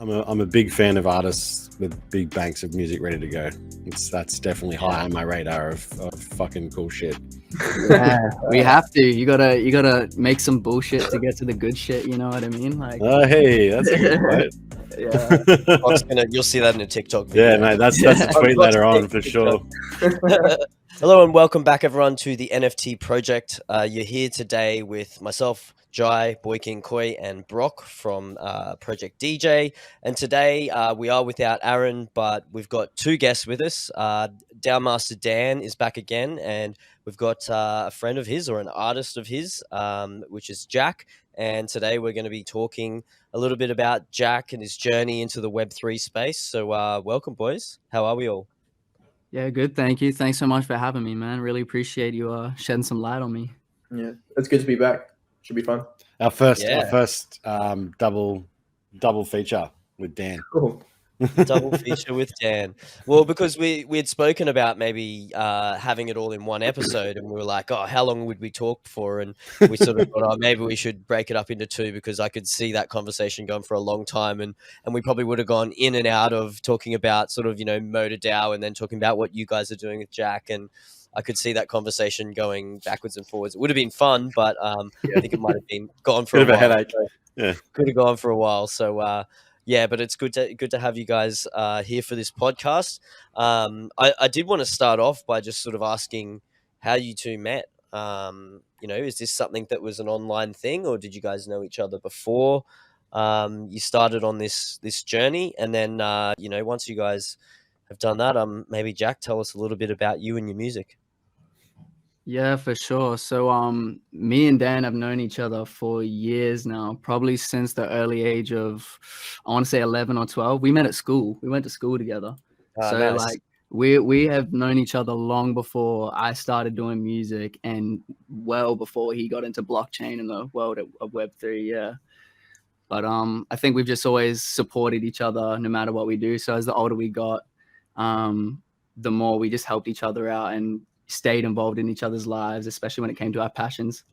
I'm a big fan of artists with big banks of music ready to go. That's definitely high on my radar of fucking cool shit. Yeah, we have to. You gotta make some bullshit to get to the good shit. You know what I mean? Like, Hey, that's a good quote. yeah. You'll see that in a TikTok video. Yeah, mate, that's a tweet later on for sure. Hello and welcome back, everyone, to the NFT project. You're here today with myself, Jai, Boykin Koi, and Brock from Project DJ. And today we are without Aaron, but we've got two guests with us. DaoMaster Dan is back again, and we've got a friend of his or an artist of his, which is Jack. And today we're going to be talking a little bit about Jack and his journey into the Web3 space. So welcome, boys. How are we all? Yeah, good. Thank you. Thanks so much for having me, man. Really appreciate you shedding some light on me. Yeah, it's good to be back. Should be fun. Our first double feature with Dan. Cool. Double feature with Dan. Well, because we had spoken about maybe having it all in one episode, and we were like, oh, how long would we talk for? And we sort of thought, oh, maybe we should break it up into two, because I could see that conversation going for a long time, and we probably would have gone in and out of talking about sort of, Motor DAO, and then talking about what you guys are doing with Jack. And I could see that conversation going backwards and forwards. It would have been fun, but I think it might have been gone for Bit a of a while. headache. Yeah, could have gone for a while. So yeah, but it's good to have you guys here for this podcast. I did want to start off by just sort of asking how you two met. Is this something that was an online thing, or did you guys know each other before you started on this journey? And then once you guys have done that, maybe Jack, tell us a little bit about you and your music. Yeah, for sure. So me and Dan have known each other for years now, probably since the early age of, I want to say 11 or 12. We met at school. We went to school together. So nice. like we have known each other long before I started doing music, and well before he got into blockchain and the world of Web3. Yeah. But I think we've just always supported each other no matter what we do. So as the older we got, the more we just helped each other out and stayed involved in each other's lives, especially when it came to our passions.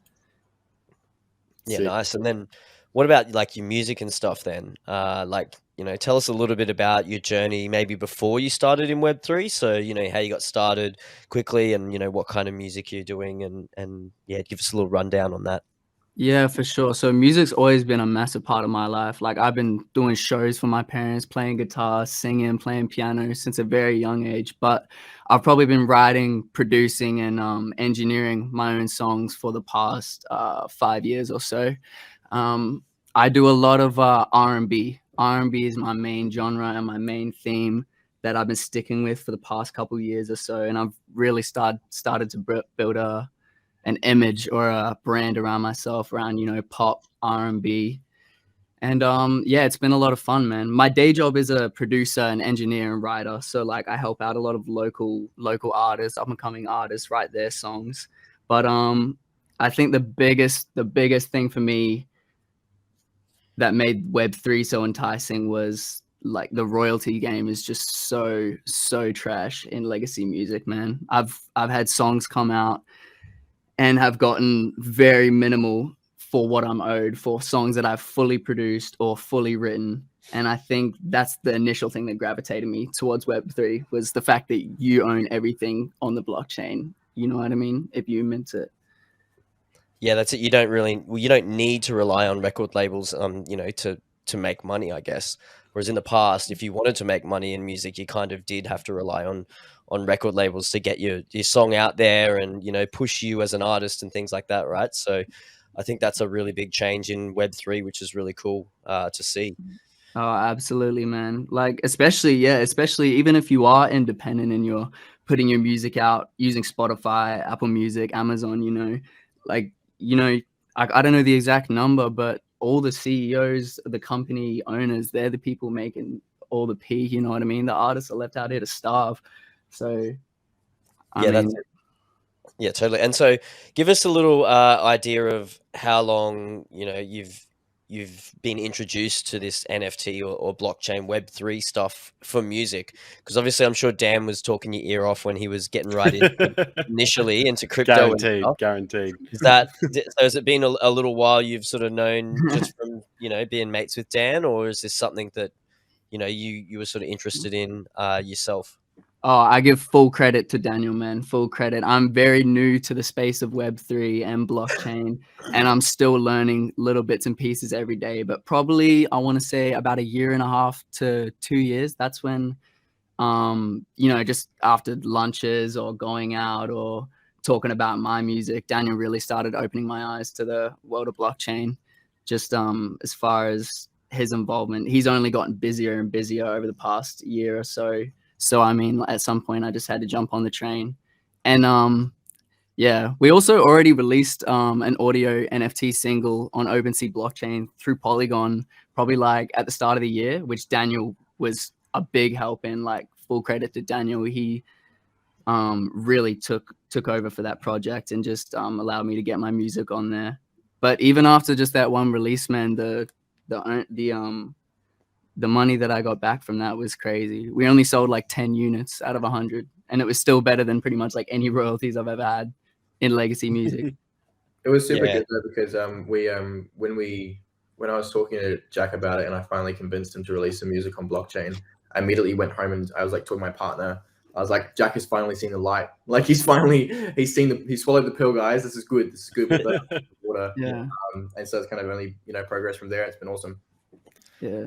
Yeah, nice. And then what about like your music and stuff then? Tell us a little bit about your journey maybe before you started in Web3. So, how you got started quickly, and, what kind of music you're doing, and yeah, give us a little rundown on that. Yeah, for sure. So music's always been a massive part of my life. Like, I've been doing shows for my parents, playing guitar, singing, playing piano since a very young age. But I've probably been writing, producing, and engineering my own songs for the past 5 years or so. I do a lot of R&B. R&B is my main genre and my main theme that I've been sticking with for the past couple of years or so. And I've really started to build an image or a brand around myself around, pop, R&B. And yeah, it's been a lot of fun, man. My day job is a producer and engineer and writer. So like I help out a lot of local artists, up and coming artists, write their songs. But I think the biggest thing for me that made Web3 so enticing was like the royalty game is just so trash in legacy music, man. I've had songs come out and have gotten very minimal for what I'm owed for songs that I've fully produced or fully written. And I think that's the initial thing that gravitated me towards Web3 was the fact that you own everything on the blockchain. You know what I mean? If you mint it. Yeah, that's it. You don't need to rely on record labels, to make money, I guess. Whereas in the past, if you wanted to make money in music, you kind of did have to rely on record labels to get your song out there and, push you as an artist and things like that, right? So I think that's a really big change in Web3, which is really cool to see. Oh, absolutely, man. Like, especially even if you are independent and you're putting your music out using Spotify, Apple Music, Amazon, I don't know the exact number, but all the CEOs, the company owners, they're the people making all the P, you know what I mean? The artists are left out here to starve. So, that's it. Yeah, totally. And so give us a little idea of how long, you've been introduced to this NFT or blockchain Web3 stuff for music. Because obviously I'm sure Dan was talking your ear off when he was getting right initially into crypto. Guaranteed. Has it been a little while you've sort of known just from, being mates with Dan, or is this something that you were sort of interested in yourself? Oh, I give full credit to Daniel, man. Full credit. I'm very new to the space of Web3 and blockchain, and I'm still learning little bits and pieces every day. But probably I want to say about 1.5 to 2 years. That's when, just after lunches or going out or talking about my music, Daniel really started opening my eyes to the world of blockchain. Just as far as his involvement, he's only gotten busier and busier over the past year or so. So I mean, at some point, I just had to jump on the train, and yeah, we also already released an audio NFT single on OpenSea blockchain through Polygon, probably like at the start of the year, which Daniel was a big help in. Like full credit to Daniel, he really took over for that project and just allowed me to get my music on there. But even after just that one release, man, the money that I got back from that was crazy. We only sold like 10 units out of 100, and it was still better than pretty much like any royalties I've ever had in legacy music. It was super good though, because when I was talking to Jack about it and I finally convinced him to release some music on blockchain, I immediately went home and I was like talking to my partner. I was like, Jack has finally seen the light. Like he swallowed the pill, guys. This is good. With water. Yeah. And so it's kind of only progress from there. It's been awesome. Yeah.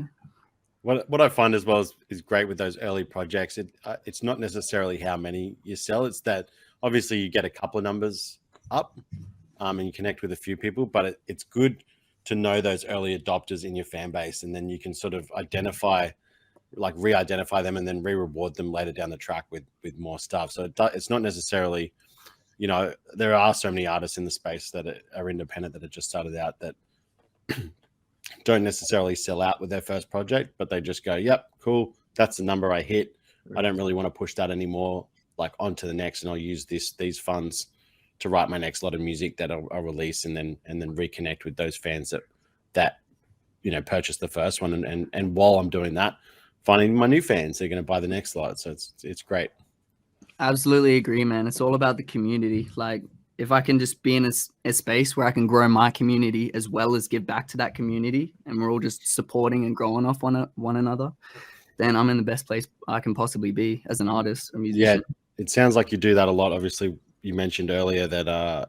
What I find as well is great with those early projects. It's not necessarily how many you sell. It's that obviously you get a couple of numbers up, and you connect with a few people. But it's good to know those early adopters in your fan base, and then you can sort of re-identify them, and then re-reward them later down the track with more stuff. So it's not necessarily, there are so many artists in the space that are independent that have just started out that don't necessarily sell out with their first project, but they just go, yep, cool, that's the number I hit. I don't really want to push that anymore, like on to the next, and I'll use these funds to write my next lot of music that I'll release, and then reconnect with those fans that purchased the first one, and while I'm doing that, finding my new fans they're going to buy the next lot. So it's great. Absolutely agree, man. It's all about the community. Like if I can just be in a space where I can grow my community as well as give back to that community, and we're all just supporting and growing off one another, then I'm in the best place I can possibly be as an artist or musician. Yeah, it sounds like you do that a lot. Obviously, you mentioned earlier that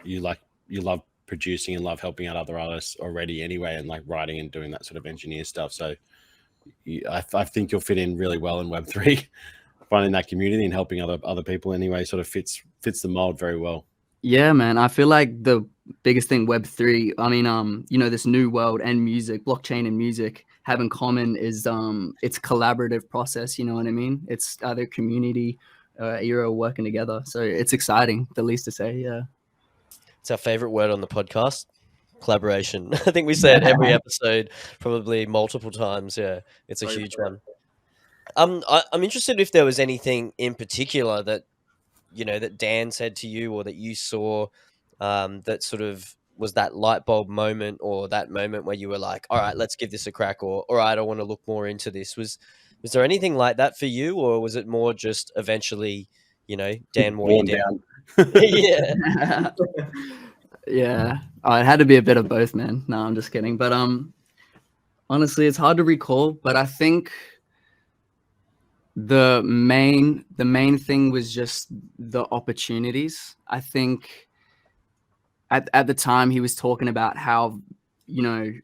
you love producing and love helping out other artists already anyway, and like writing and doing that sort of engineer stuff. So I think you'll fit in really well in Web3. Finding that community and helping other people anyway sort of fits the mold very well. Yeah, man. I feel like the biggest thing Web3, I mean, this new world and music, blockchain and music have in common is it's collaborative process. You know what I mean? It's either community, era working together. So it's exciting, the least to say. Yeah. It's our favorite word on the podcast. Collaboration. I think we say it every episode, probably multiple times. Yeah, it's a huge one. I'm interested if there was anything in particular that that Dan said to you or that you saw that sort of was that light bulb moment, or that moment where you were like, all right, let's give this a crack, or all right, I want to look more into this. Was there anything like that for you, or was it more just eventually, Dan wore you down? Yeah. Yeah. Oh, it had to be a bit of both, man. No, I'm just kidding. But honestly, it's hard to recall, but I think the main thing was just the opportunities. I think at the time he was talking about how new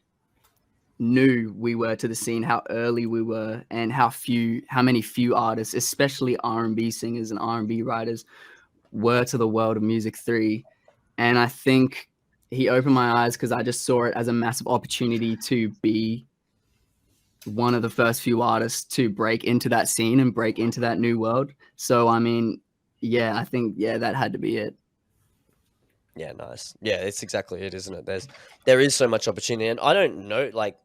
we were to the scene, how early we were, and how many few artists, especially R&B singers and R&B writers, were to the world of Music 3. And I think he opened my eyes because I just saw it as a massive opportunity to be one of the first few artists to break into that scene and break into that new world. So, I mean, yeah, I think, that had to be it. Yeah, nice. Yeah, it's exactly it, isn't it? There is so much opportunity. And I don't know, like,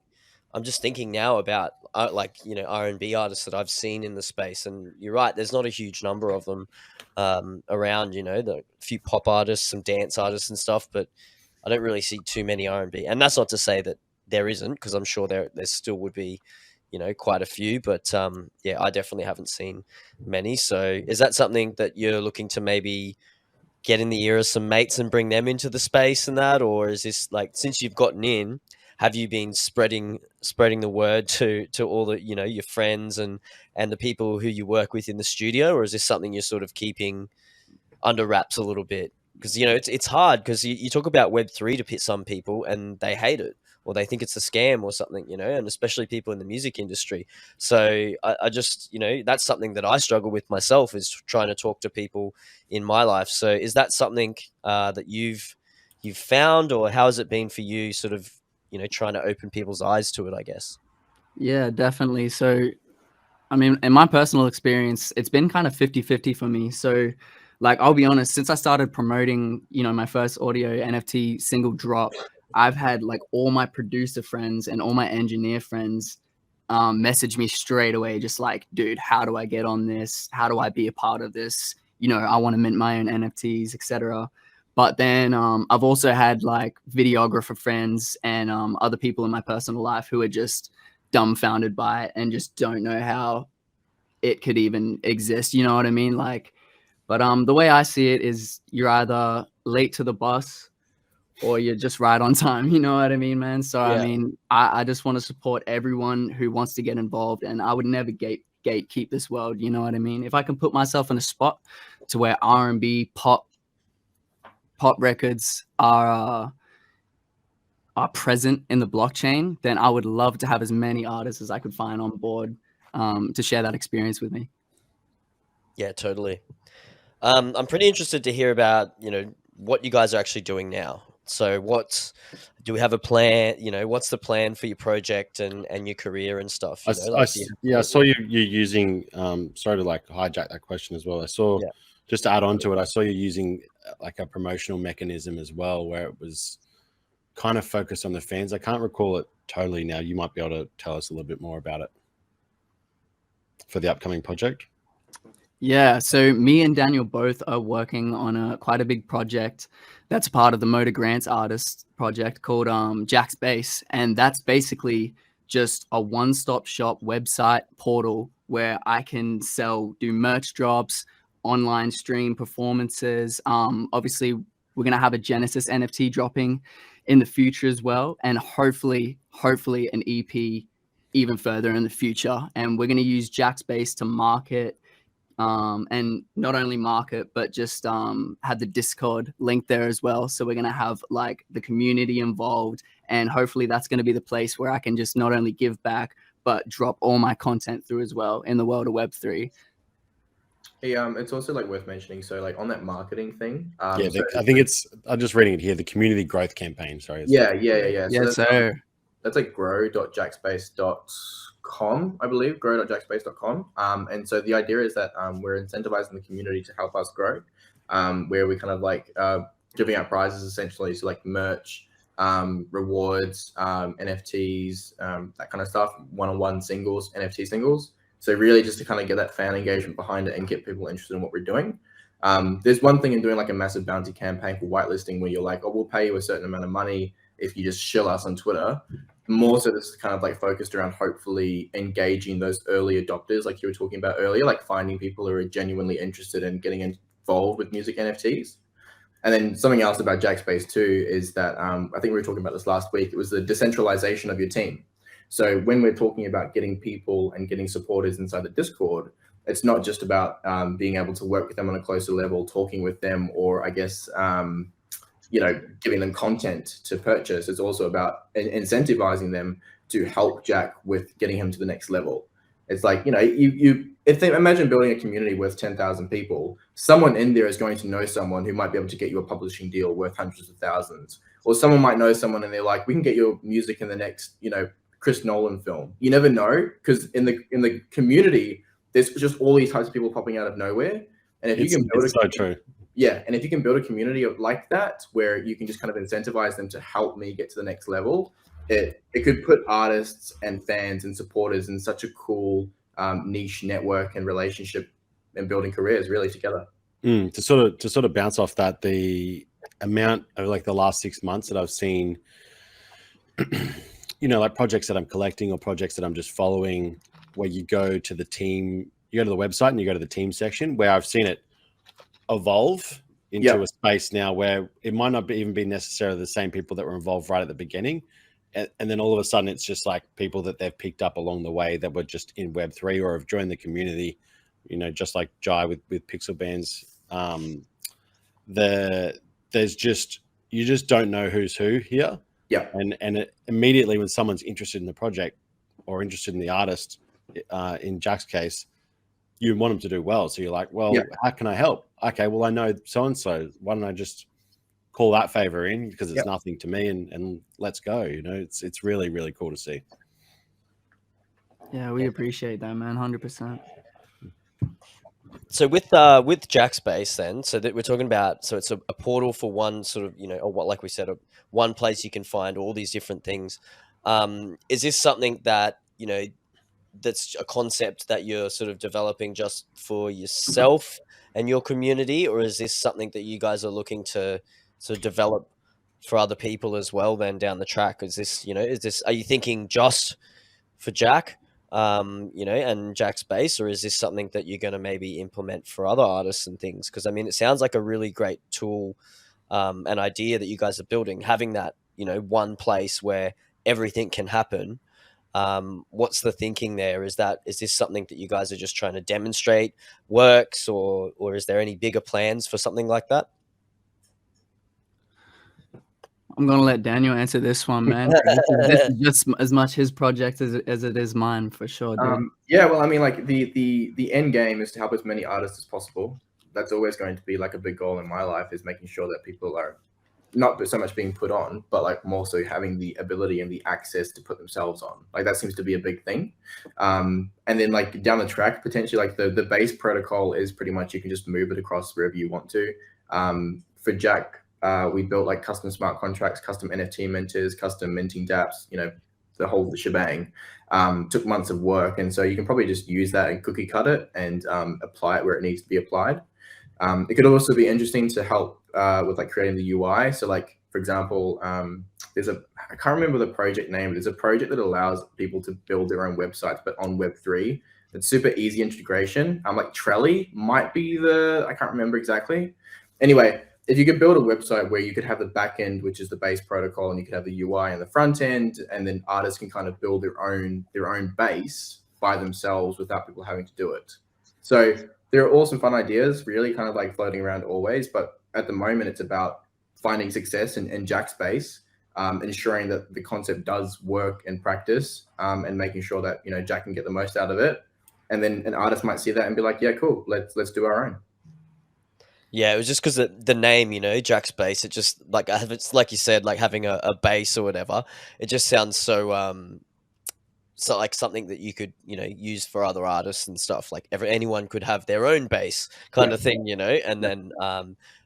I'm just thinking now about, R&B artists that I've seen in the space. And you're right, there's not a huge number of them around, the few pop artists, some dance artists and stuff, but I don't really see too many R&B. And that's not to say that there isn't, because I'm sure there still would be, quite a few. But I definitely haven't seen many. So is that something that you're looking to maybe get in the ear of some mates and bring them into the space and that? Or is this like, since you've gotten in, have you been spreading the word to all the, you know, your friends and the people who you work with in the studio, or is this something you're sort of keeping under wraps a little bit? Because, you know, it's hard because you talk about Web3 to some people and they hate it, or they think it's a scam or something, you know, and especially people in the music industry. So I just, you know, that's something that I struggle with myself, is trying to talk to people in my life. So is that something that you've found, or how has it been for you, sort of, you know, trying to open people's eyes to it, I guess? Yeah, definitely. So, I mean, in my personal experience, it's been kind of 50-50 for me. So, like, I'll be honest, since I started promoting, you know, my first audio NFT single drop, I've had like all my producer friends and all my engineer friends message me straight away, just like, dude, how do I get on this? How do I be a part of this? You know, I want to mint my own NFTs, etc. But then I've also had like videographer friends and other people in my personal life who are just dumbfounded by it and just don't know how it could even exist. You know what I mean? Like, but the way I see it is you're either late to the bus or you're just right on time. You know what I mean, man? So I Yeah. mean, I just want to support everyone who wants to get involved, and I would never gatekeep this world. You know what I mean? If I can put myself in a spot to where R&B, pop records are present in the blockchain, then I would love to have as many artists as I could find on board to share that experience with me. Yeah, totally. I'm pretty interested to hear about, you know, what you guys are actually doing now. So do we have a plan? You know, what's the plan for your project and your career and stuff? You know, like, I saw you using, sorry to like hijack that question as well. I saw, Yeah. just to add on to it, I saw you using like a promotional mechanism as well, where it was kind of focused on the fans. I can't recall it totally now. You might be able to tell us a little bit more about it for the upcoming project. Yeah, so me and Daniel both are working on quite a big project that's part of the Motor Grants Artist project called Jack's Base, and that's basically just a one-stop shop website portal where I can do merch drops, online stream performances. Obviously, we're gonna have a Genesis NFT dropping in the future as well, and hopefully an EP even further in the future. And we're gonna use Jack's Base to market. And not only market, but just have the Discord link there as well. So we're going to have like the community involved, and hopefully that's going to be the place where I can just not only give back, but drop all my content through as well in the world of Web3. Hey, it's also like worth mentioning. So like on that marketing thing, I think I'm just reading it here, the community growth campaign. Sorry. Yeah. Yes, sir. That's like grow.jackspace.com, I believe, grow.jackspace.com. And so the idea is that we're incentivizing the community to help us grow, where we kind of like giving out prizes essentially, so like merch, rewards, NFTs, that kind of stuff, one-on-one singles, NFT singles. So really just to kind of get that fan engagement behind it and get people interested in what we're doing. There's one thing in doing like a massive bounty campaign for whitelisting where you're like, oh, we'll pay you a certain amount of money if you just shill us on Twitter. More so this is kind of like focused around hopefully engaging those early adopters like you were talking about earlier, like finding people who are genuinely interested in getting involved with music NFTs. And then something else about Jackspace too is that I think we were talking about this last week. It was the decentralization of your team. So when we're talking about getting people and getting supporters inside the Discord, it's not just about being able to work with them on a closer level, talking with them, or I guess you know, giving them content to purchase. It's also about incentivizing them to help Jack with getting him to the next level. It's like, you know, imagine building a community worth 10,000 people. Someone in there is going to know someone who might be able to get you a publishing deal worth hundreds of thousands, or someone might know someone and they're like, we can get your music in the next, you know, Chris Nolan film. You never know, because in the community, there's just all these types of people popping out of nowhere. And if you can build true. Yeah, and if you can build a community like that, where you can just kind of incentivize them to help me get to the next level, it could put artists and fans and supporters in such a cool niche network and relationship and building careers really together. To sort of bounce off that, the amount of like the last 6 months that I've seen, you know, like projects that I'm collecting or projects that I'm just following, where you go to the team, you go to the website and you go to the team section, where I've seen it evolve into a space now where it might not even be necessarily the same people that were involved right at the beginning, and then all of a sudden it's just like people that they've picked up along the way that were just in Web3 or have joined the community, you know, just like Jai with Pixel Bands. There's just, you just don't know who's who here. Yeah. And immediately when someone's interested in the project or interested in the artist, in Jack's case, you want them to do well. So you're like, well, how can I help? Okay, well, I know so-and-so. Why don't I just call that favor in, because it's nothing to me, and let's go. You know, it's really, really cool to see. Yeah, we appreciate that, man. 100%. So with Jack's Base, then, so that we're talking about, so it's a portal for one sort of, you know, or what, like we said, one place you can find all these different things. Is this something that, you know, that's a concept that you're sort of developing just for yourself and your community, or is this something that you guys are looking to sort of develop for other people as well then down the track? Is this, you know, are you thinking just for Jack, you know, and Jack's Base, or is this something that you're going to maybe implement for other artists and things? Because I mean, it sounds like a really great tool, an idea that you guys are building, having that, you know, one place where everything can happen. What's the thinking there? Is this something that you guys are just trying to demonstrate works, or is there any bigger plans for something like that? I'm gonna let Daniel answer this one, man. This is just as much his project as it is mine, for sure, dude. Yeah, well, I mean, like the end game is to help as many artists as possible. That's always going to be like a big goal in my life, is making sure that people are not so much being put on, but like more so having the ability and the access to put themselves on. Like that seems to be a big thing. And then like down the track, potentially like the base protocol is pretty much, you can just move it across wherever you want to. For Jack, we built like custom smart contracts, custom NFT minters, custom minting dApps, you know, the whole shebang. Took months of work. And so you can probably just use that and cookie cut it and apply it where it needs to be applied. It could also be interesting to help with like creating the UI. So like, for example, I can't remember the project name, but there's a project that allows people to build their own websites, but on Web3. It's super easy integration. Like Trelly might be I can't remember exactly. Anyway, if you could build a website where you could have the back end, which is the base protocol, and you could have the UI and the front end, and then artists can kind of build their own base by themselves without people having to do it. So there are all some fun ideas, really kind of like floating around always, but at the moment it's about finding success in Jack's Base, ensuring that the concept does work in practice, and making sure that, you know, Jack can get the most out of it. And then an artist might see that and be like, yeah, cool, let's do our own. Yeah, it was just because the name, you know, Jack's Base, it just like, it's like you said, like having a base or whatever, it just sounds so so like something that you could, you know, use for other artists and stuff. Like anyone could have their own base kind of thing, you know. And then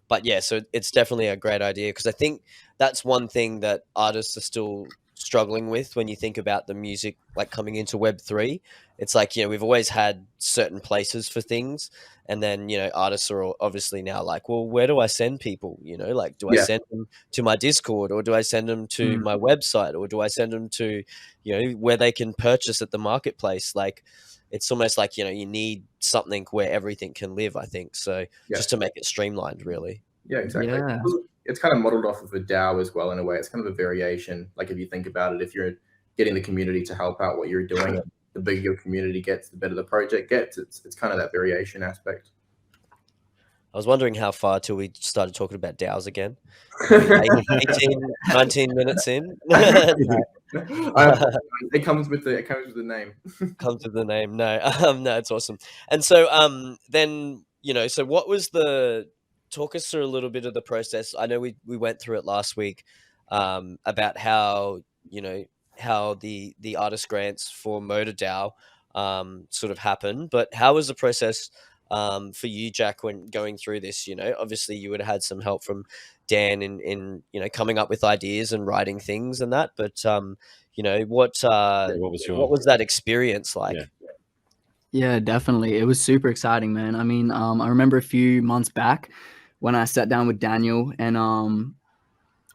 but yeah, so it's definitely a great idea, because I think that's one thing that artists are still struggling with when you think about the music like coming into Web3. It's like, you know, we've always had certain places for things, and then, you know, artists are obviously now like, well, where do I send people? You know, like, do I send them to my Discord, or do I send them to my website, or do I send them to, you know, where they can purchase at the marketplace? Like, it's almost like, you know, you need something where everything can live, I think. So just to make it streamlined, really. Yeah, exactly. Yeah. It's kind of modeled off of a DAO as well, in a way. It's kind of a variation. Like if you think about it, if you're getting the community to help out what you're doing, the bigger your community gets, the better the project gets. It's kind of that variation aspect. I was wondering how far till we started talking about DAOs again. 18, 19 minutes in. It comes with the name. Comes with the name. No, no, it's awesome. And so then, you know, so what was talk us through a little bit of the process. I know we went through it last week, about how, you know, how the artist grants for Motor DAO sort of happen, but how was the process for you, Jack, when going through this? You know, obviously you would have had some help from Dan in you know, coming up with ideas and writing things and that, but you know, what was that experience like? Yeah, definitely. It was super exciting, man. I mean, I remember a few months back when I sat down with Daniel, and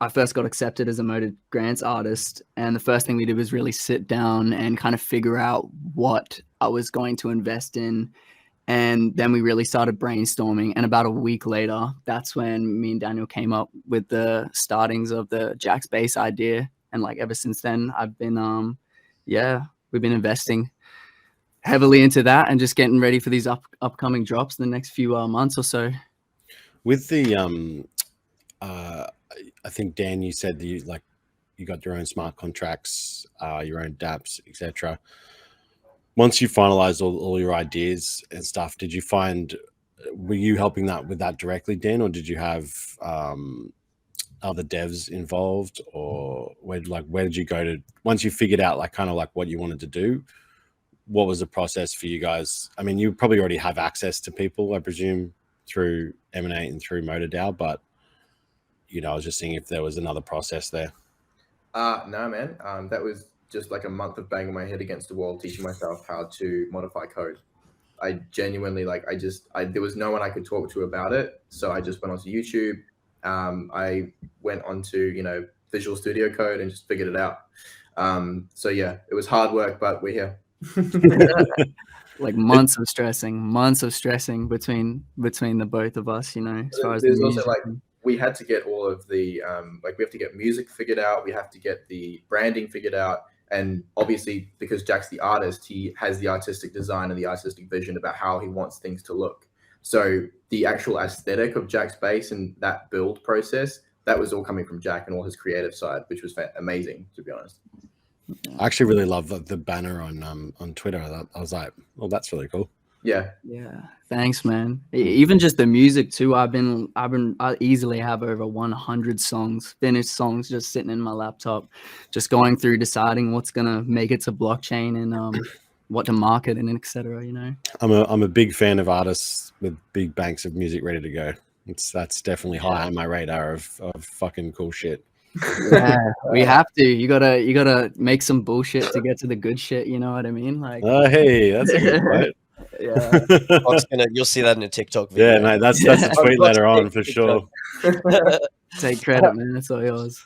I first got accepted as a Motor Grants artist. And the first thing we did was really sit down and kind of figure out what I was going to invest in. And then we really started brainstorming. And about a week later, that's when me and Daniel came up with the startings of the Jack's Base idea. And like ever since then, I've been we've been investing heavily into that and just getting ready for these upcoming drops in the next few months or so. With the I think Dan, you said that you got your own smart contracts, your own dApps, etc. Once you finalized all your ideas and stuff, did you find, were you helping with that directly, Dan, or did you have other devs involved, or where did you go to once you figured out like kind of like what you wanted to do? What was the process for you guys? I mean, you probably already have access to people, I presume, through Emanate and through MotorDAO, but I was just seeing if there was another process there. No, man. That was just like a month of banging my head against the wall, teaching myself how to modify code. I genuinely there was no one I could talk to about it. So I just went onto YouTube. I went onto, Visual Studio Code and just figured it out. So yeah, it was hard work, but we're here. Like months of stressing between the both of us, as far as there's the also music. like, we had to get all of the we have to get music figured out, we have to get the branding figured out, and obviously because Jack's the artist, he has the artistic design and the artistic vision about how he wants things to look. So the actual aesthetic of Jack's bass and that build process, that was all coming from Jack and all his creative side, which was amazing, to be honest. I actually really love the banner on Twitter. I was like, well, that's really cool. Yeah. Thanks, man. Even just the music too. I easily have over 100 finished songs just sitting in my laptop, just going through, deciding what's gonna make it to blockchain and what to market and etc. I'm a big fan of artists with big banks of music ready to go. That's definitely high on my radar of fucking cool shit. Yeah, we have to. You gotta make some bullshit to get to the good shit. You know what I mean? Like, hey, that's a good point. Yeah, you'll see that in a TikTok video. Yeah, mate, that's a tweet later on for sure. Take credit, man. That's all yours.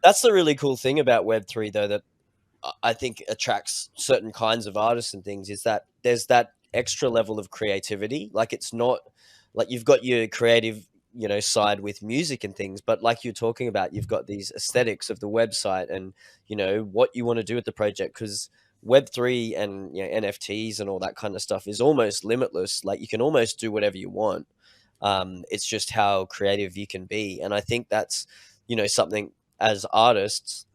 That's the really cool thing about Web3, though, that I think attracts certain kinds of artists and things, is that there's that extra level of creativity. Like, it's not like you've got your creative side with music and things, but like you're talking about, you've got these aesthetics of the website and what you want to do with the project, because Web3 and NFTs and all that kind of stuff is almost limitless. Like, you can almost do whatever you want. It's just how creative you can be, and I think that's something as artists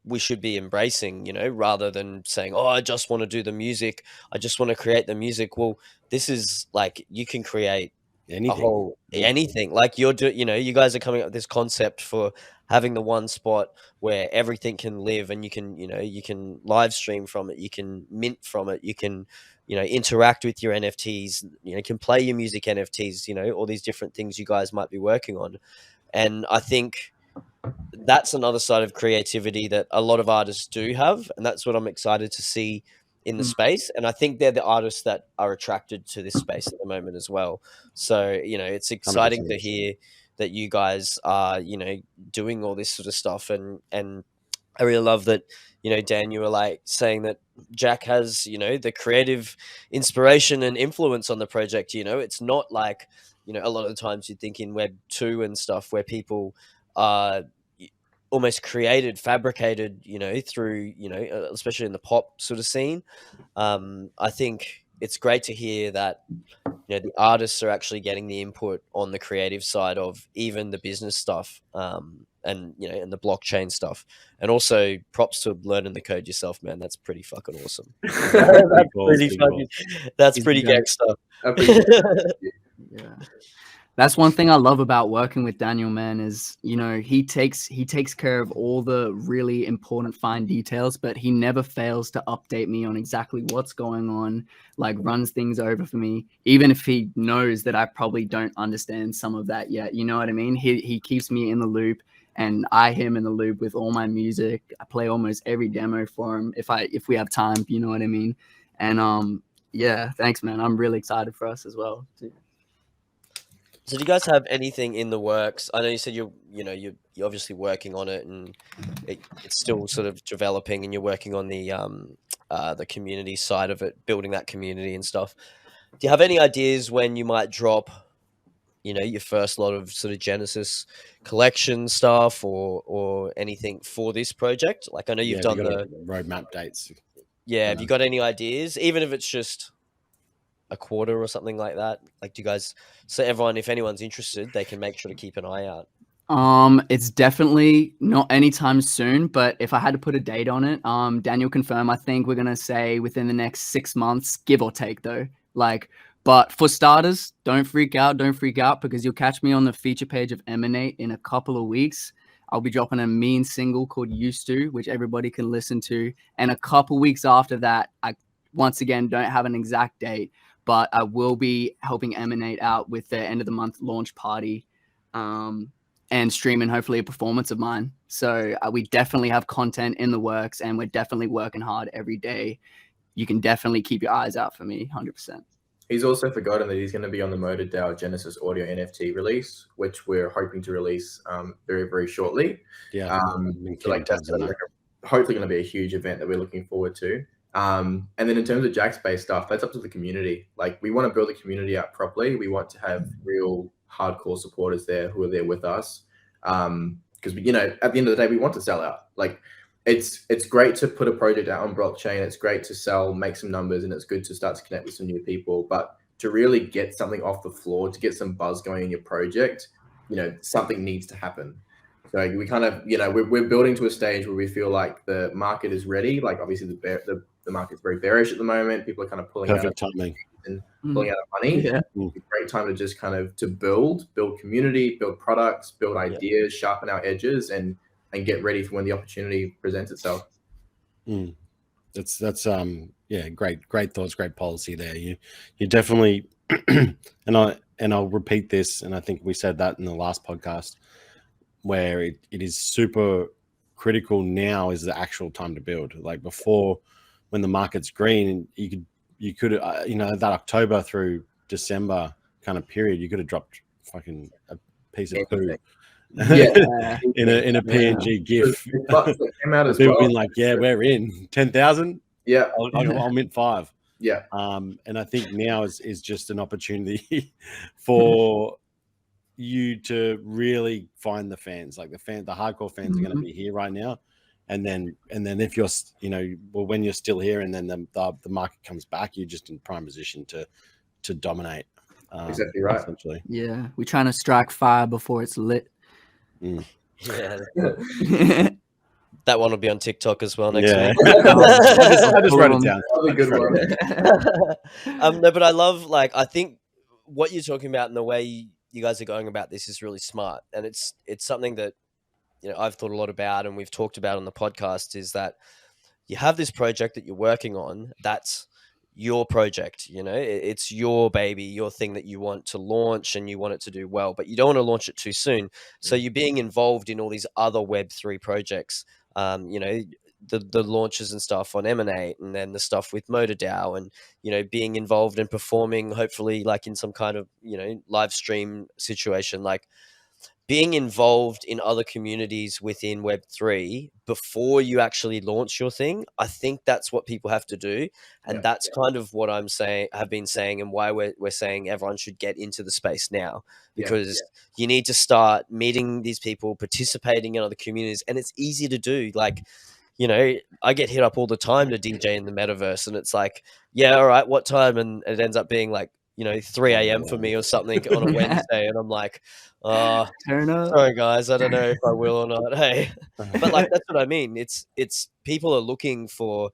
we should be embracing, rather than saying, oh, I just want to do the music, I just want to create the music. Well, this is like, you can create anything. Like, you guys are coming up with this concept for having the one spot where everything can live, and you can live stream from it, you can mint from it, you can interact with your NFTs, you can play your music NFTs, all these different things you guys might be working on. And I think that's another side of creativity that a lot of artists do have, and that's what I'm excited to see in the space. And I think they're the artists that are attracted to this space at the moment as well. So, it's exciting 100%. to hear that you guys are, doing all this sort of stuff. And I really love that, Dan, you were like saying that Jack has, the creative inspiration and influence on the project. It's not like, a lot of the times you think in Web 2 and stuff where people are almost fabricated, through, especially in the pop sort of scene. I think it's great to hear that, the artists are actually getting the input on the creative side of even the business stuff, and and the blockchain stuff. And also props to learning the code yourself, man. That's pretty fucking awesome. That's pretty gang stuff. Yeah. That's one thing I love about working with Daniel, man, is, he takes care of all the really important fine details, but he never fails to update me on exactly what's going on, like runs things over for me, even if he knows that I probably don't understand some of that yet. You know what I mean? He keeps me in the loop, and I him in the loop with all my music. I play almost every demo for him if we have time, you know what I mean? And yeah, thanks, man. I'm really excited for us as well, too. So do you guys have anything in the works? I know you said you're obviously working on it, and it's still sort of developing, and you're working on the community side of it, building that community and stuff. Do you have any ideas when you might drop your first lot of sort of Genesis collection stuff or anything for this project? Like, I know you've done the roadmap dates. Yeah, have you got any ideas? Even if it's just a quarter or something like that? Like, do you guys, so everyone, if anyone's interested, they can make sure to keep an eye out? It's definitely not anytime soon, but if I had to put a date on it, Daniel confirm, I think we're gonna say within the next 6 months, give or take though. Like, but for starters, don't freak out because you'll catch me on the feature page of Emanate in a couple of weeks. I'll be dropping a mean single called Used To, which everybody can listen to. And a couple weeks after that, I once again don't have an exact date, but I will be helping Emanate out with their end of the month launch party. And streaming hopefully a performance of mine. So we definitely have content in the works, and we're definitely working hard every day. You can definitely keep your eyes out for me, 100%. He's also forgotten that he's going to be on the Motor DAO Genesis Audio NFT release, which we're hoping to release very, very shortly. Yeah, so like that's hopefully going to be a huge event that we're looking forward to. And then in terms of Jackspace stuff, that's up to the community. Like, we want to build the community out properly. We want to have real hardcore supporters there who are there with us. Because at the end of the day, we want to sell out. Like, it's great to put a project out on blockchain. It's great to sell, make some numbers, and it's good to start to connect with some new people. But to really get something off the floor, to get some buzz going in your project, something needs to happen. So we kind of, we're building to a stage where we feel like the market is ready. Like, obviously the market's very bearish at the moment. People are kind of pulling out money. Yeah. It's a great time to just kind of build community, build products, build ideas, sharpen our edges, and get ready for when the opportunity presents itself. That's great thoughts, great policy there. You definitely and I'll repeat this, and I think we said that in the last podcast, where it is super critical now is the actual time to build. Like, before, when the market's green, you could that October through December kind of period, you could have dropped fucking a piece of poo in a PNG GIF. People been like, we're in 10,000. Yeah, I'll mint 5. Yeah. And I think now is just an opportunity for you to really find the fans. Like, the hardcore fans are going to be here right now. And then if you're, when you're still here, and then the market comes back, you're just in prime position to dominate. Exactly right. Essentially. Yeah, we're trying to strike fire before it's lit. Yeah. That one will be on TikTok as well next week. I just wrote it down. That's a good one. No, but I love, I think what you're talking about and the way you guys are going about this is really smart, and it's something that I've thought a lot about, and we've talked about on the podcast, is that you have this project that you're working on. That's your project, it's your baby, your thing that you want to launch, and you want it to do well, but you don't want to launch it too soon. So you're being involved in all these other Web3 projects, the launches and stuff on Emanate, and then the stuff with Motor DAO, and being involved in performing, hopefully, like in some kind of live stream situation, like being involved in other communities within Web3 before you actually launch your thing. I think that's what people have to do. And that's kind of what have been saying, and why we're saying everyone should get into the space now, because you need to start meeting these people, participating in other communities, and it's easy to do. Like, I get hit up all the time to DJ in the metaverse, and it's like, all right, what time? And it ends up being like, 3 a.m. for me or something on a Wednesday. And I'm like, turn up. Sorry guys, I don't know if I will or not. Hey, but that's what I mean. It's people are looking for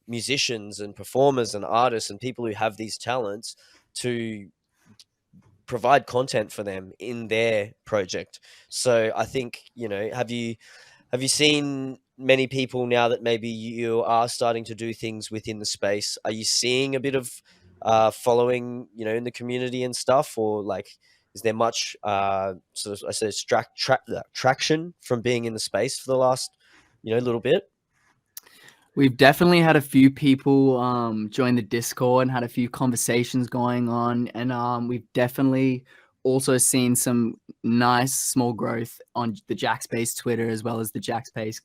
musicians and performers and artists and people who have these talents to provide content for them in their project. So I think, have you seen many people now that maybe you are starting to do things within the space? Are you seeing a bit of following, in the community and stuff, or is there much sort of, I say, traction from being in the space for the last, little bit? We've definitely had a few people join the Discord and had a few conversations going on, and we've definitely also seen some nice small growth on the Jackspace Twitter, as well as the Jackspace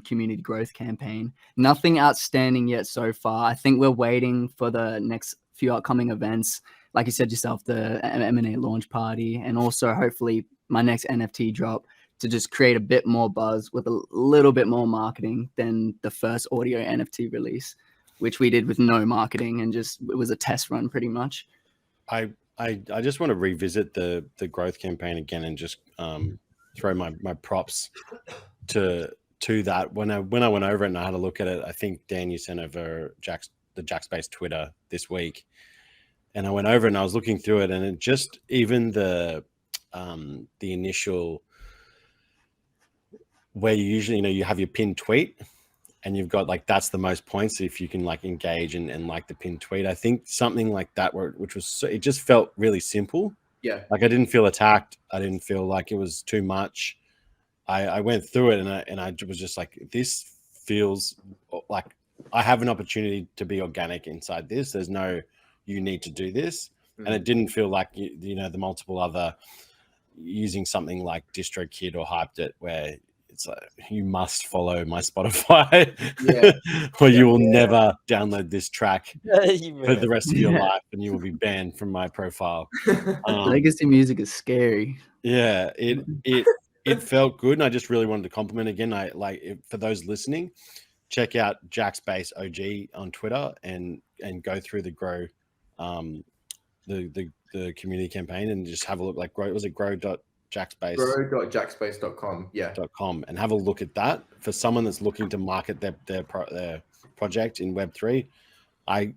community growth campaign. Nothing outstanding yet so far. I think we're waiting for the next few upcoming events like you said yourself, the M&A launch party, and also hopefully my next NFT drop, to just create a bit more buzz with a little bit more marketing than the first audio NFT release, which we did with no marketing and just, it was a test run pretty much. I just want to revisit the growth campaign again and just throw my props to that. When I went over it and I had a look at it, I think Dan, you sent over the Jackspace Twitter this week, and I went over and I was looking through it, and it just, even the initial, where you usually, you have your pinned tweet and you've got like, that's the most points if you can like engage and like the pinned tweet. I think something like that, which was, it just felt really simple. Yeah. Like I didn't feel attacked. I didn't feel like it was too much. I went through it and I was just like, this feels like I have an opportunity to be organic inside this. There's no, you need to do this. And it didn't feel like, the multiple other, using something like DistroKid or Hyped It, where it's like, you must follow my Spotify, or you will never download this track for the rest of your life, and you will be banned from my profile. Legacy music is scary. Yeah, it felt good, and I just really wanted to compliment again. For those listening, check out Jackspace OG on Twitter and go through the grow, the community campaign, and just have a look. Like grow.jackspace.com, .com, and have a look at that. For someone that's looking to market their project in Web3, I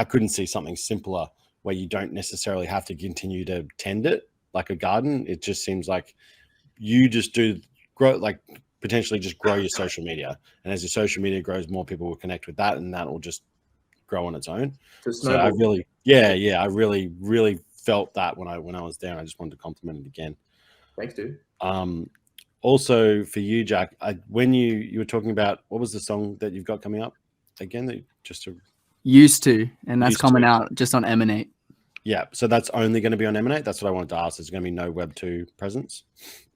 couldn't see something simpler where you don't necessarily have to continue to tend it like a garden. It just seems like you just potentially just grow your social media, and as your social media grows, more people will connect with that, and that will just grow on its own. So I really, I really felt that when I was there. I just wanted to compliment it again. Thanks, dude. Also for you, Jack, when you were talking about, what was the song that you've got coming up again? That Used to, and that's coming out just on Emanate. Yeah, so that's only going to be on Emanate. That's what I wanted to ask. There's going to be no Web2 presence.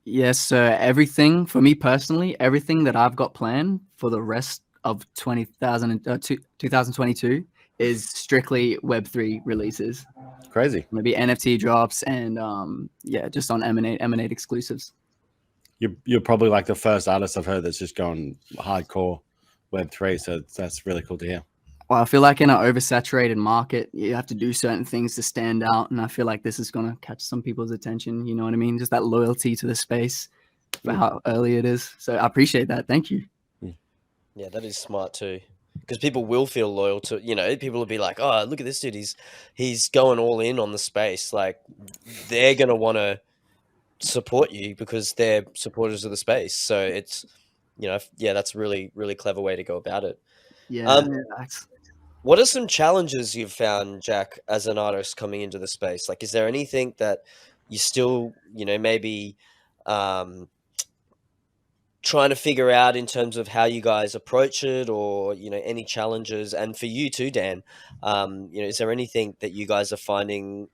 Yes, so everything, for me personally, everything that I've got planned for the rest of 2022 is strictly Web3 releases. Crazy. Maybe NFT drops and just on Emanate exclusives. You're probably like the first artist I've heard that's just gone hardcore Web3, so that's really cool to hear. Well, I feel like in an oversaturated market, you have to do certain things to stand out, and I feel like this is going to catch some people's attention. You know what I mean? Just that loyalty to the space for how early it is. So I appreciate that. Thank you. Yeah, that is smart too, because people will feel loyal to, people will be like, oh, look at this dude, he's going all in on the space. Like, they're going to want to support you because they're supporters of the space. So it's, that's a really, really clever way to go about it. Yeah. What are some challenges you've found, Jack, as an artist coming into the space? Like, is there anything that you still, maybe trying to figure out in terms of how you guys approach it, or, any challenges? And for you too, Dan, is there anything that you guys are finding,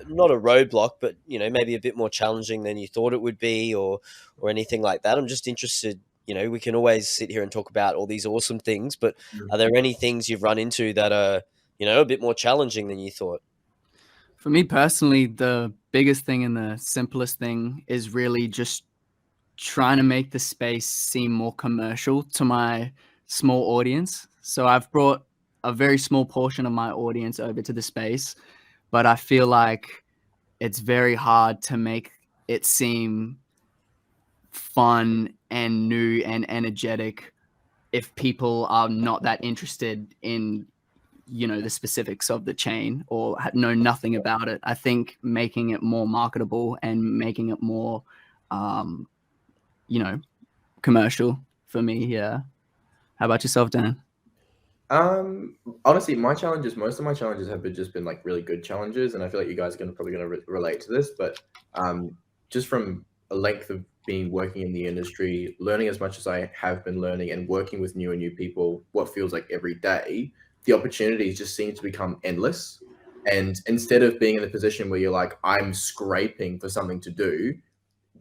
not a roadblock, but, maybe a bit more challenging than you thought it would be, or anything like that? I'm just interested. We can always sit here and talk about all these awesome things, but are there any things you've run into that are, a bit more challenging than you thought? For me personally, the biggest thing and the simplest thing is really just trying to make the space seem more commercial to my small audience. So I've brought a very small portion of my audience over to the space, but I feel like it's very hard to make it seem fun and new and energetic if people are not that interested in the specifics of the chain or know nothing about it. I think making it more marketable and making it more commercial for me. Yeah. How about yourself, Dan? Honestly, most of my challenges have been like really good challenges, and I feel like you guys are probably going to relate to this, but just from a length of being working in the industry, learning as much as I have been learning, and working with new and new people, what feels like every day, the opportunities just seem to become endless. And instead of being in a position where you're like, I'm scraping for something to do,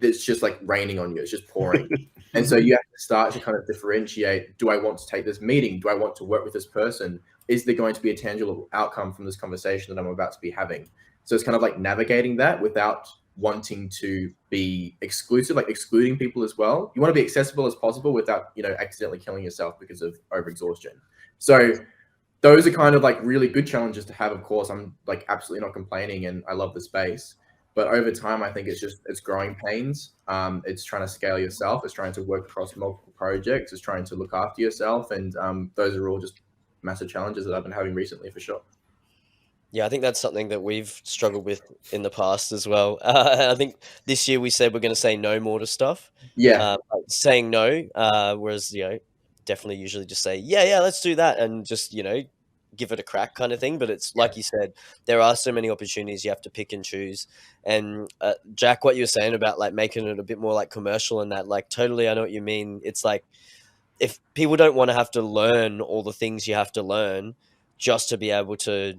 it's just like raining on you. It's just pouring. And so you have to start to kind of differentiate, do I want to take this meeting? Do I want to work with this person? is there going to be a tangible outcome from this conversation that I'm about to be having? So it's kind of like navigating that without wanting to be exclusive, like excluding people as well. You want to be accessible as possible without, you know, accidentally killing yourself because of overexhaustion. So those are kind of like really good challenges to have. Of course, I'm like absolutely not complaining and I love the space. But over time, I think it's growing pains. It's trying to scale yourself. It's trying to work across multiple projects. It's trying to look after yourself. And those are all just massive challenges that I've been having recently for sure. Yeah, I think that's something that we've struggled with in the past as well. I think this year we said we're going to say no more to stuff. Yeah. Saying no, whereas, you know, definitely usually just say, yeah, let's do that. And just, you know, give it a crack kind of thing. But it's like you said, there are so many opportunities you have to pick and choose. And Jack, what you were saying about like making it a bit more like commercial and that, like totally, I know what you mean. It's like, if people don't want to have to learn all the things you have to learn just to be able to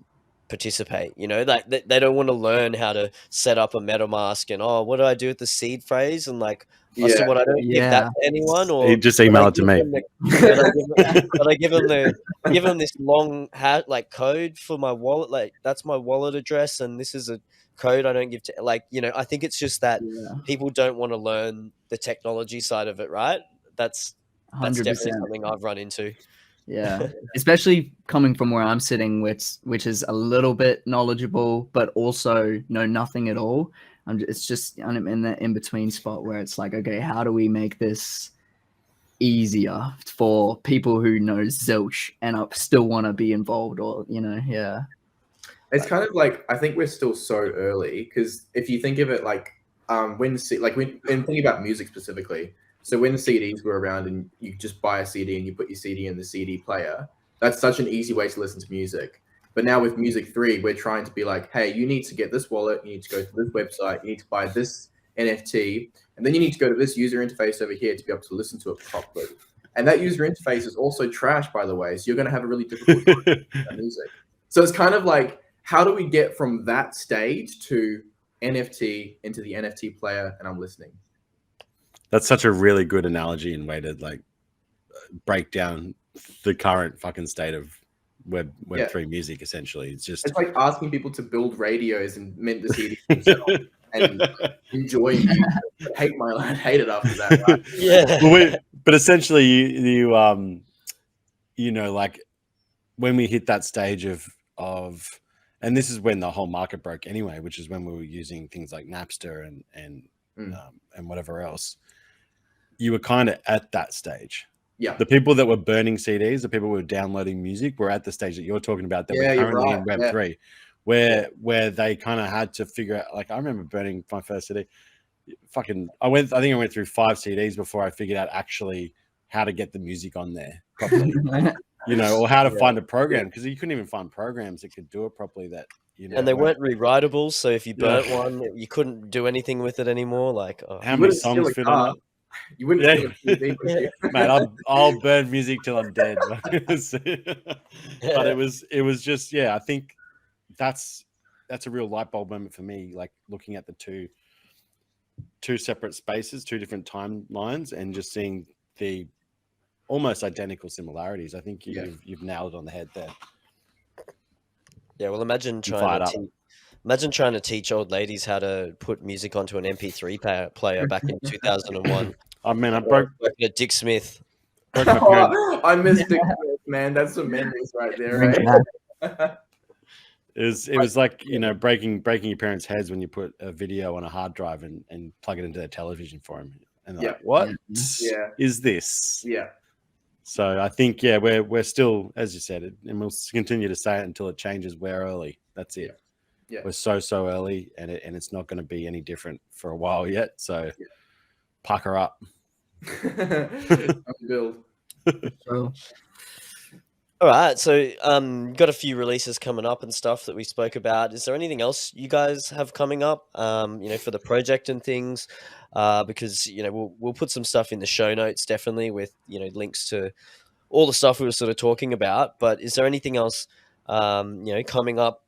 participate, you know, like they don't want to learn how to set up a MetaMask and, oh, what do I do with the seed phrase? And like, so what, I don't give that to anyone, or you just email it to me. I give them this long like code for my wallet, like that's my wallet address, and this is a code I don't give to, like, you know, I think it's just that people don't want to learn the technology side of it, right? That's 100%. definitely something I've run into. Yeah, especially coming from where I'm sitting, which is a little bit knowledgeable, but also know nothing at all. I'm in that in between spot where it's like, okay, how do we make this easier for people who know zilch and still want to be involved, or, you know, yeah. It's kind of like, I think we're still so early, because if you think of it like when thinking about music specifically, so when CDs were around and you just buy a CD and you put your CD in the CD player, that's such an easy way to listen to music. But now with Music 3, we're trying to be like, hey, you need to get this wallet, you need to go to this website, you need to buy this NFT, and then you need to go to this user interface over here to be able to listen to it properly. And that user interface is also trash, by the way, so you're going to have a really difficult time with that music. So it's kind of like, how do we get from that stage to NFT into the NFT player and I'm listening? That's such a really good analogy and way to like break down the current fucking state of Web3 music. Essentially, it's like asking people to build radios and mint the CD themselves and enjoy music. Hate it after that. Right? Yeah. But essentially, you know, like when we hit that stage of, and this is when the whole market broke anyway, which is when we were using things like Napster and whatever else. You were kind of at that stage. Yeah. The people that were burning CDs, the people who were downloading music, were at the stage that you're talking about, that we're currently in Web3, where they kind of had to figure out, like, I remember burning my first CD. I think I went through 5 CDs before I figured out actually how to get the music on there properly. You know, or how to find a program, because you couldn't even find programs that could do it properly. That, you know, and they weren't rewriteable, so if you burnt one, you couldn't do anything with it anymore. Like, how many songs fit on it? You wouldn't. Mate, I'll burn music till I'm dead. But it was just, I think that's a real light bulb moment for me. Like looking at the two separate spaces, 2 different timelines, and just seeing the almost identical similarities. I think you've nailed it on the head there. Yeah, well, imagine trying to teach old ladies how to put music onto an MP3 player back in 2001. Oh man, I broke at Dick Smith. I missed Dick Smith, man. That's some memories right there, right? It was like, you know, breaking your parents' heads when you put a video on a hard drive and plug it into their television for them. And like, what is this? Yeah. So I think, we're still, as you said, and we'll continue to say it until it changes. We're early. That's it. Yeah. We're so early, and it's not going to be any different for a while yet. So pucker up. Build. All right, so got a few releases coming up and stuff that we spoke about. Is there anything else you guys have coming up, you know, for the project and things? Because, you know, we'll put some stuff in the show notes, definitely, with, you know, links to all the stuff we were sort of talking about. But is there anything else, you know, coming up,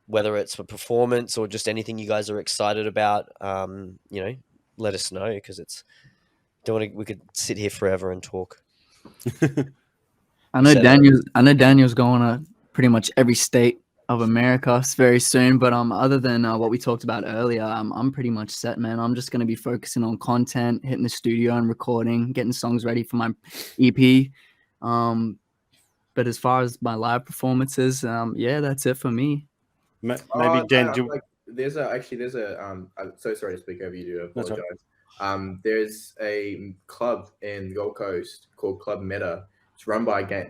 whether it's for performance or just anything you guys are excited about? You know, let us know, because we could sit here forever and talk. I know Daniel's going to pretty much every state of America very soon. But other than what we talked about earlier, I'm pretty much set, man. I'm just gonna be focusing on content, hitting the studio and recording, getting songs ready for my EP. But as far as my live performances, yeah, that's it for me. Maybe No, Dan, there's a I'm so sorry to speak over you. I That's apologize. right. There's a club in Gold Coast called Club Meta. It's run by a guy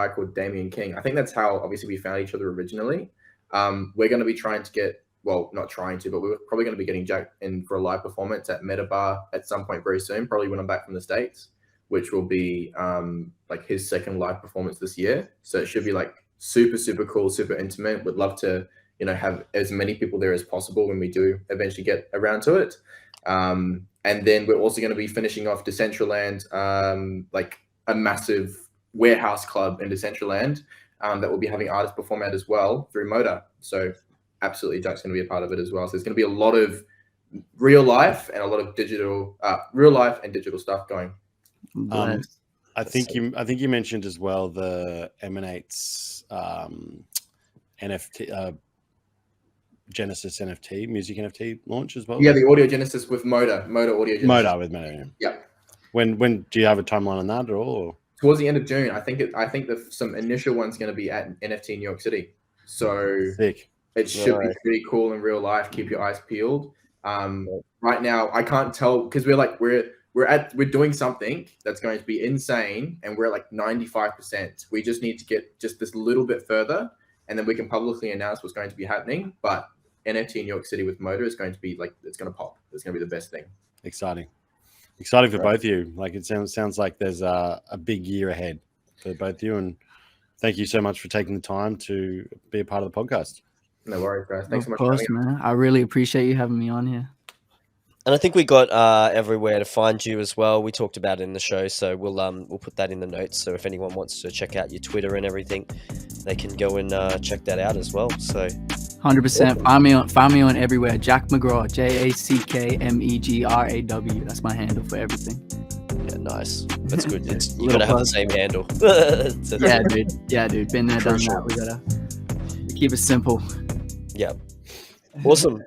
called Damien King. I think that's how obviously we found each other originally. We're going to be trying to get, well, not trying to, but we're probably going to be getting Jack in for a live performance at Meta Bar at some point very soon, probably when I'm back from the States, which will be like his second live performance this year. So it should be like super, super cool, super intimate. Would love to, you know, have as many people there as possible when we do eventually get around to it. And then we're also going to be finishing off Decentraland, like a massive warehouse club in Decentraland that will be having artists perform at as well through Moda. So absolutely, Jack's going to be a part of it as well. So there's going to be a lot of real life and a lot of digital, real life and digital stuff going. I think you mentioned as well the Emanates NFT Genesis NFT, music NFT launch as well. Yeah, the Audio Genesis with Moda Audio Genesis. Moda with Moda. Yeah. When do you have a timeline on that at all? Towards the end of June, I think some initial one's going to be at NFT New York City. So Sick. it should be pretty cool in real life. Keep your eyes peeled. Right now, I can't tell because we're doing something that's going to be insane, and we're at like 95%. We just need to get just this little bit further, and then we can publicly announce what's going to be happening. But NFT in New York City with Moda is going to be like, it's going to pop. It's going to be the best thing. Exciting for both of you. Like it sounds like there's a big year ahead for both of you, and thank you so much for taking the time to be a part of the podcast. No worries, guys. Thanks so much. Of course, man. I really appreciate you having me on here. And I think we got everywhere to find you as well. We talked about it in the show, so we'll put that in the notes. So if anyone wants to check out your Twitter and everything, they can go and check that out as well. So 100%. Find me on everywhere. Jack McGraw, JackMegraw. That's my handle for everything. Yeah, nice. That's good. You gotta have the same handle. Yeah, dude. Been there, done that. We gotta keep it simple. Yeah. Awesome.